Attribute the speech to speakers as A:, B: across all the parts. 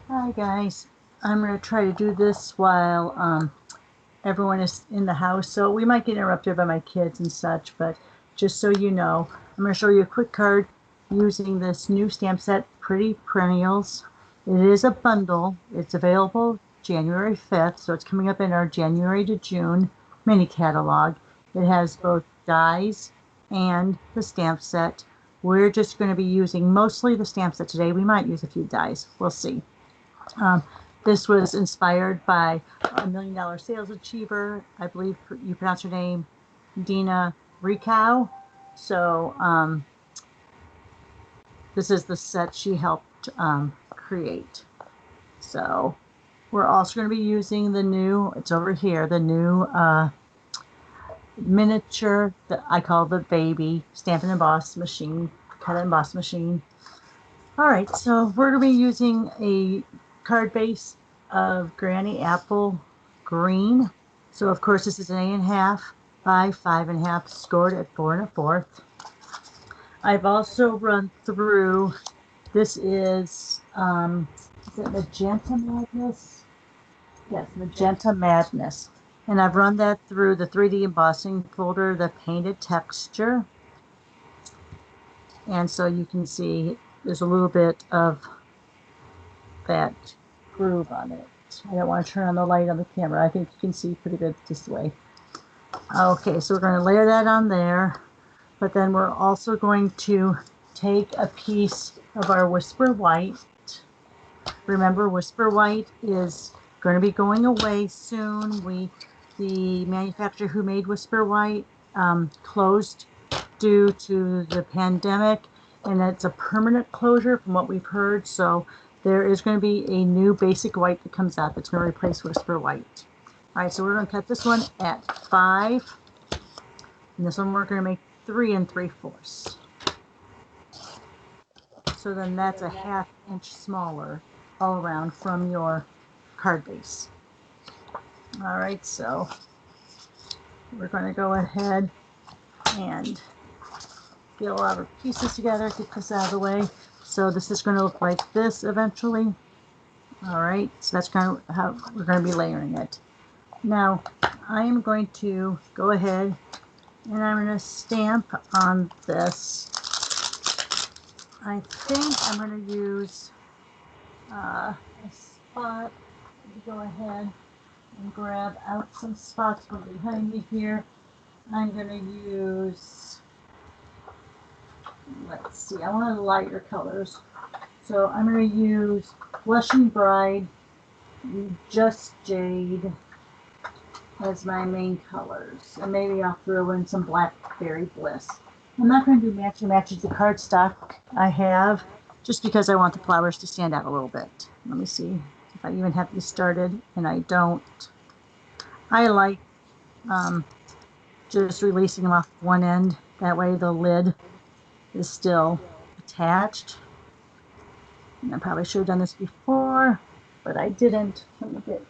A: Hi guys, I'm going to try to do this while everyone is in the house, so we might get interrupted by my kids and such, but just so you know, I'm going to show you a quick card using this new stamp set, Pretty Perennials. It is a bundle. It's available January 5th, so it's coming up in our January to June mini catalog. It has both dies and the stamp set. We're just going to be using mostly the stamp set today. We might use a few dies. We'll see. Um, this was inspired by a $1 million sales achiever. I believe you pronounce her name, Dina Ricow. So this is the set she helped create. So we're also going to be using the new, it's over here, the new miniature that I call the baby stamp and emboss machine, cut and emboss machine. All right, so we're going to be using a card base of Granny Apple Green. So of course this is an 8.5 by 5.5, scored at 4 1/4. I've also run through, this is it Magenta Madness? Yes, Magenta Madness. And I've run that through the 3D embossing folder, the painted texture. And so you can see there's a little bit of that groove on it. I don't want to turn on the light on the camera. I think you can see pretty good this way. Okay, so we're going to layer that on there, but then we're also going to take a piece of our Whisper White. Remember, Whisper White is going to be going away soon. The manufacturer who made Whisper White closed due to the pandemic, and it's a permanent closure from what we've heard. So there is going to be a new basic white that comes out that's going to replace Whisper White. All right, so we're going to cut this one at 5, and this one we're going to make 3 3/4. So then that's a 1/2 inch smaller all around from your card base. All right, so we're going to go ahead and get a lot of pieces together, get this out of the way. So this is going to look like this eventually. All right, so that's kind of how we're going to be layering it. Now, I am going to go ahead and I'm going to stamp on this. I think I'm going to use a spot. Go ahead and grab out some spots from behind me here. I'm going to use, let's see, I want lighter colors. So I'm going to use Blushing Bride, Just Jade as my main colors. And maybe I'll throw in some Blackberry Bliss. I'm not going to do matching matches the cardstock I have, just because I want the flowers to stand out a little bit. Let me see if I even have these started, and I don't. I like just releasing them off one end. That way the lid is still attached. And I probably should have done this before, but I didn't. Let me get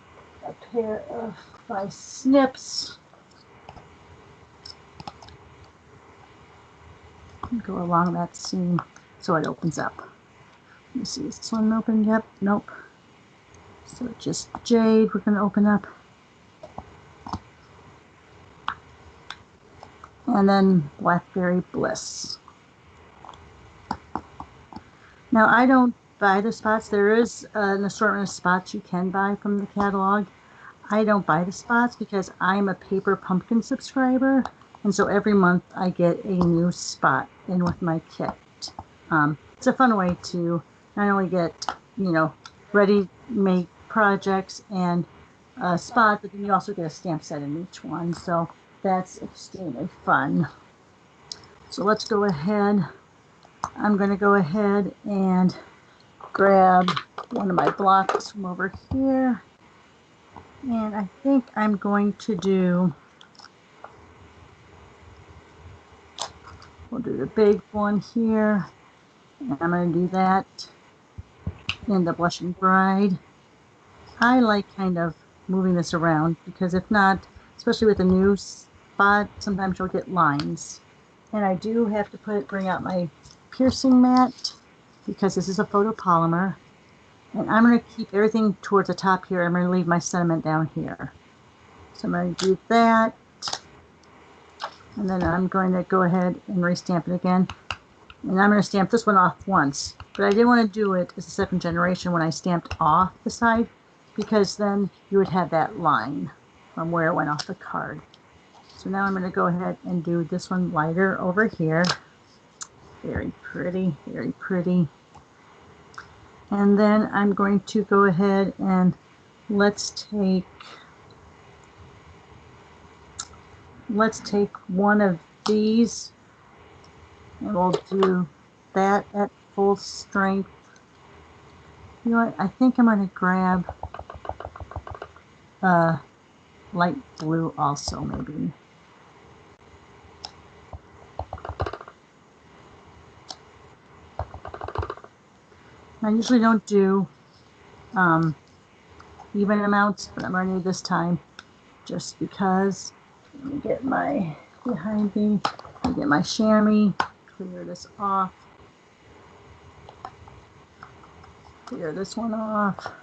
A: a pair of my snips. Go along that seam so it opens up. Let me see, is this one open? Yep, nope. So just Jade, we're going to open up. And then Blackberry Bliss. Now I don't buy the spots. There is an assortment of spots you can buy from the catalog. I don't buy the spots because I'm a Paper Pumpkin subscriber, and so every month I get a new spot in with my kit. It's a fun way to not only get, ready-made projects and a spot, but then you also get a stamp set in each one. So that's extremely fun. So let's go ahead. I'm going to go ahead and grab one of my blocks from over here. And I think I'm going to do, we'll do the big one here. And I'm going to do that in the Blushing Bride. I like kind of moving this around because if not, especially with a new spot, sometimes you'll get lines. And I do have to bring out my piercing mat because this is a photopolymer. And I'm going to keep everything towards the top here. I'm going to leave my sentiment down here. So I'm going to do that. And then I'm going to go ahead and restamp it again. And I'm going to stamp this one off once. But I didn't want to do it as a second generation when I stamped off the side, because then you would have that line from where it went off the card. So now I'm going to go ahead and do this one lighter over here. Very pretty, very pretty. And then I'm going to go ahead and let's take one of these, and we'll do that at full strength. You know what? I think I'm going to grab light blue also, maybe. I usually don't do even amounts, but I'm going to do this time just because. Let me get my behind me. Let me get my chamois. Clear this off. Clear this one off.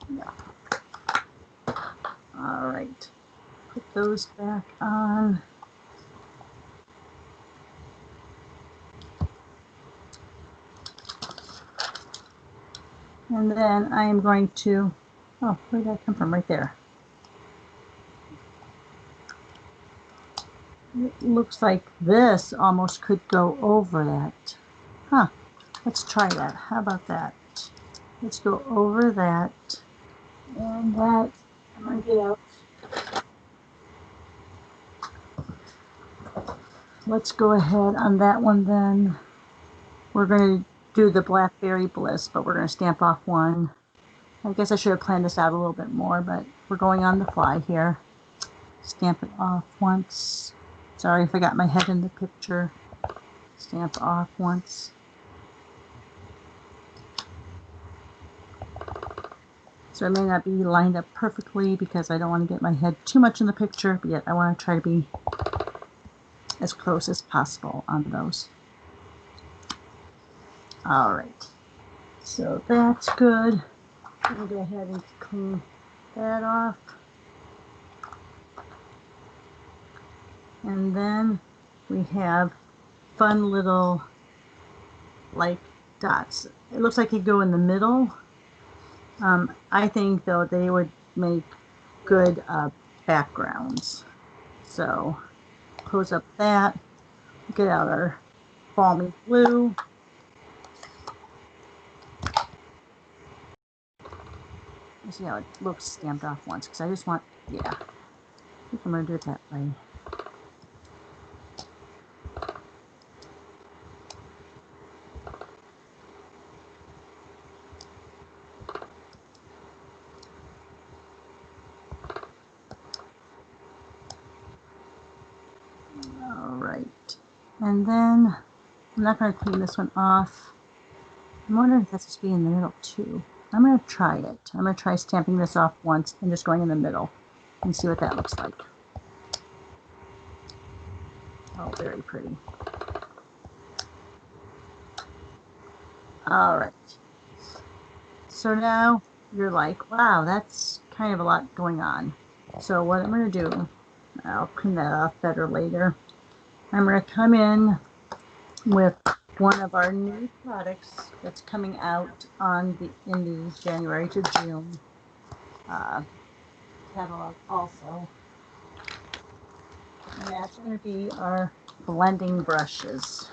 A: Yeah. All right. Put those back on. And then I am going to, oh, where did that come from? Right there. It looks like this almost could go over that. Huh, let's try that. How about that? Let's go over that. And that, I'm going to get out. Let's go ahead on that one then. We're going to do the Blackberry Bliss, but we're going to stamp off one. I guess I should have planned this out a little bit more, but we're going on the fly here. Stamp it off once. Sorry if I got my head in the picture. Stamp off once. So it may not be lined up perfectly because I don't want to get my head too much in the picture, but yet I want to try to be as close as possible on those. All right, so that's good. I'm going to go ahead and clean that off. And then we have fun little like dots. It looks like you go in the middle. I think though they would make good backgrounds. So close up that, get out our balmy blue. You see how it looks stamped off once, because I just want, yeah, I think I'm going to do it that way. All right, and then I'm not going to clean this one off. I'm wondering if that's supposed to be in the middle too. I'm going to try it. I'm going to try stamping this off once and just going in the middle and see what that looks like. Oh, very pretty. All right. So now you're like, wow, that's kind of a lot going on. So what I'm going to do, I'll clean that off better later. I'm going to come in with one of our new products that's coming out in the January to June catalog also. And that's going to be our blending brushes.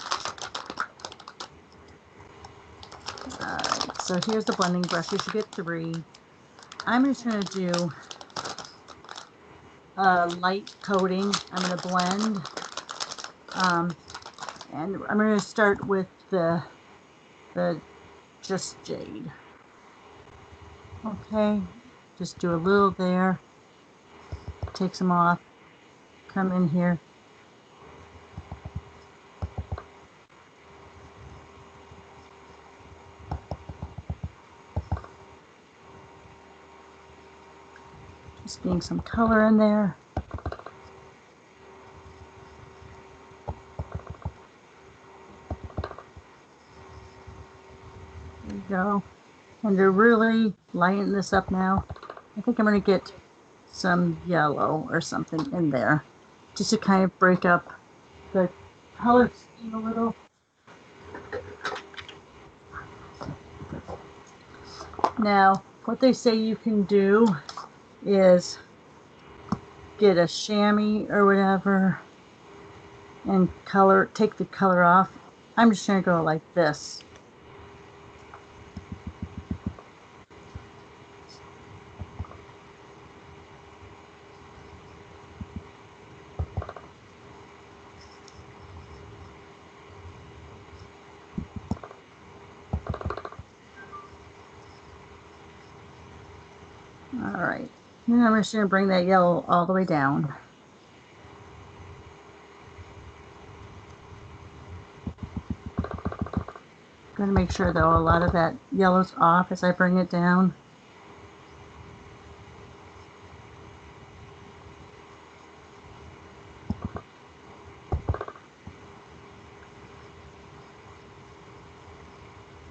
A: Alright, so here's the blending brushes. You get 3. I'm just going to do a light coating. I'm going to blend. And I'm going to start with the Just Jade. Okay, just do a little there. Take some off. Come in here. Just getting some color in there. There you go. And to really lighten this up now, I think I'm going to get some yellow or something in there just to kind of break up the color scheme a little. Now, what they say you can do is get a chamois or whatever and take the color off. I'm just going to go like this. All right, then I'm just going to bring that yellow all the way down. Going to make sure though a lot of that yellow's off as I bring it down.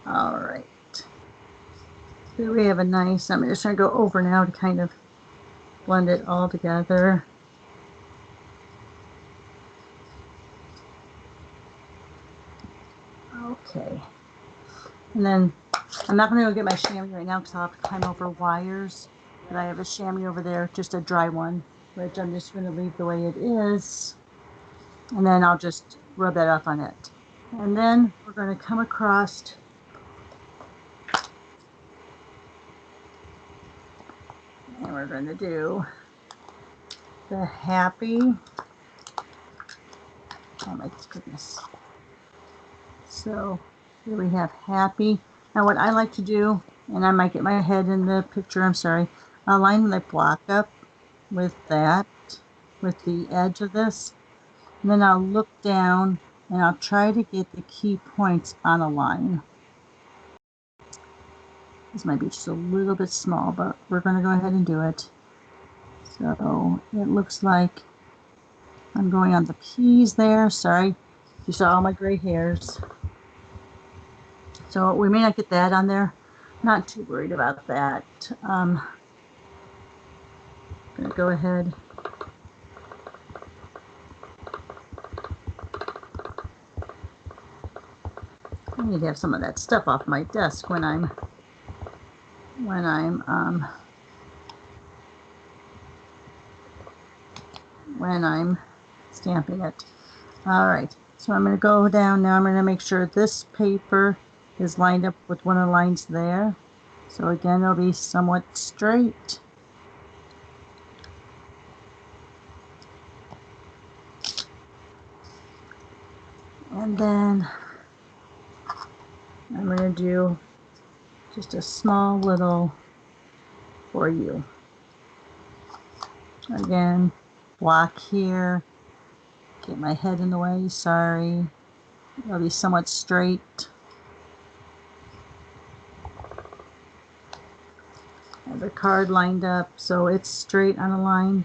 A: All right, here we have a nice, I'm just going to go over now to kind of blend it all together. Okay, and then I'm not going to go get my chamois right now because I'll have to climb over wires, but I have a chamois over there, just a dry one, which I'm just going to leave the way it is, and then I'll just rub that off on it. And then we're going to come across and we're going to do the happy. Oh my goodness. So here we have happy. Now what I like to do, and I might get my head in the picture, I'm sorry, I'll line my block up with that, with the edge of this. And then I'll look down and I'll try to get the key points on a line. This might be just a little bit small, but we're going to go ahead and do it. So it looks like I'm going on the P's there. Sorry, you saw all my gray hairs. So we may not get that on there. Not too worried about that. I'm going to go ahead. I need to have some of that stuff off my desk when I'm stamping it. All right, so I'm going to go down now. I'm going to make sure this paper is lined up with one of the lines there. So again, it'll be somewhat straight. And then I'm going to do just a small little for you. Again, block here. Get my head in the way, sorry. It'll be somewhat straight. I have the card lined up so it's straight on a line.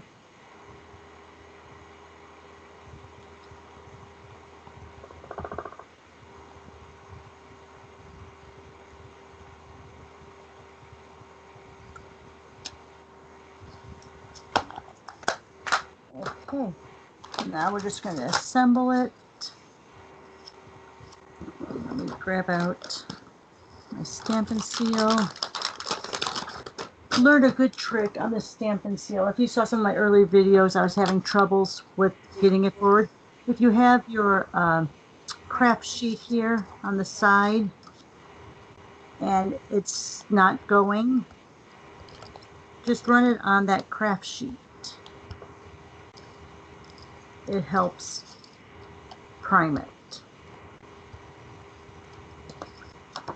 A: Okay, now we're just going to assemble it. Let me grab out my Stampin' Seal. Learned a good trick on the Stampin' Seal. If you saw some of my early videos, I was having troubles with getting it forward. If you have your craft sheet here on the side and it's not going, just run it on that craft sheet. It helps prime it.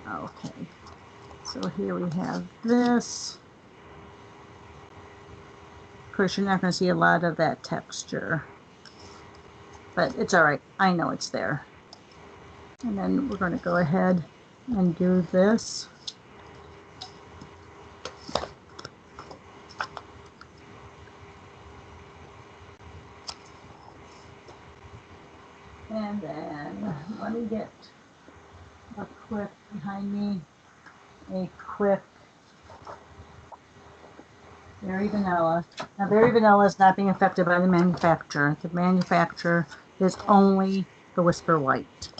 A: Okay, so here we have this. Of course, you're not going to see a lot of that texture, but it's all right. I know it's there. And then we're going to go ahead and do this. And then let me get a clip behind me. a quick Berry Vanilla. Now, Berry Vanilla is not being affected by the manufacturer. The manufacturer is only the Whisper White.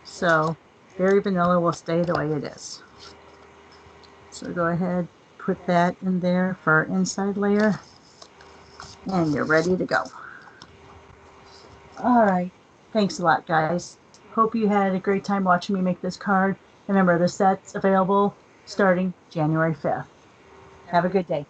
A: So, Berry Vanilla will stay the way it is. So go ahead, put that in there for our inside layer, and you're ready to go. All right. Thanks a lot, guys. Hope you had a great time watching me make this card. Remember, the set's available starting January 5th. Have a good day.